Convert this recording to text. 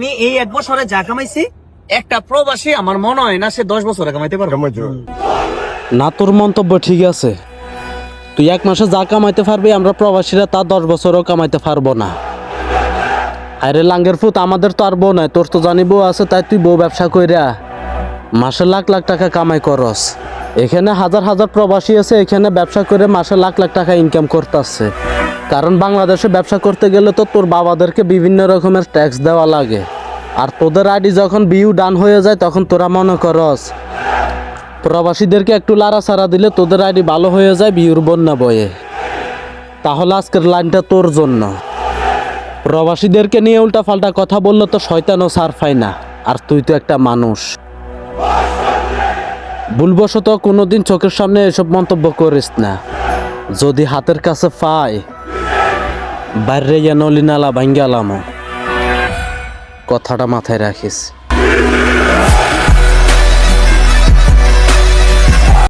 আমি এই 1 বছরে যা কামাইছি একটা প্রবাসী আমার মনে হয় না সে 10 বছরে কামাইতে পারবে। না, তোর মন্তব্য ঠিক আছে। তুই 1 মাসে যা কামাইতে পারবি আমরা প্রবাসীরা তা 10 বছরও কামাইতে পারবো না। আরে লাঙ্গের ফুত, আমাদের তো আর বউ নাই, তোর তো জানি বউ আছে, তাই তুই বউ ব্যবসা কইরা মাসে লাখ লাখ টাকা কামাই করস। এখানে হাজার হাজার প্রবাসী আছে, এখানে ব্যবসা করে মাসে লাখ লাখ টাকা ইনকাম করতেছে। কারণ বাংলাদেশে ব্যবসা করতে গেলে তো তোর বাবাদেরকে বিভিন্ন রকমের ট্যাক্স দেওয়া লাগে। আর তোদের আইডি যখন বিউ ডান হয়ে যায় তখন তোরা মনে করস প্রবাসীদেরকে একটু লাড়াছাড়া দিলে তোদের আইডি ভালো হয়ে যায় বিউর বন্যা বয়ে। তাহলে আজকের লাইনটা তোর জন্য। প্রবাসীদেরকে নিয়ে উল্টা পাল্টা কথা বললে তো শয়তানও সার পায় না। আর তুই তো একটা মানুষ। ভুলবশত কোনোদিন চোখের সামনে এসব মন্তব্য করিস না। যদি হাতের কাছে পাই বাইরে নলিনালা ভাঙ্গালাম, কথাটা মাথায় রাখিস।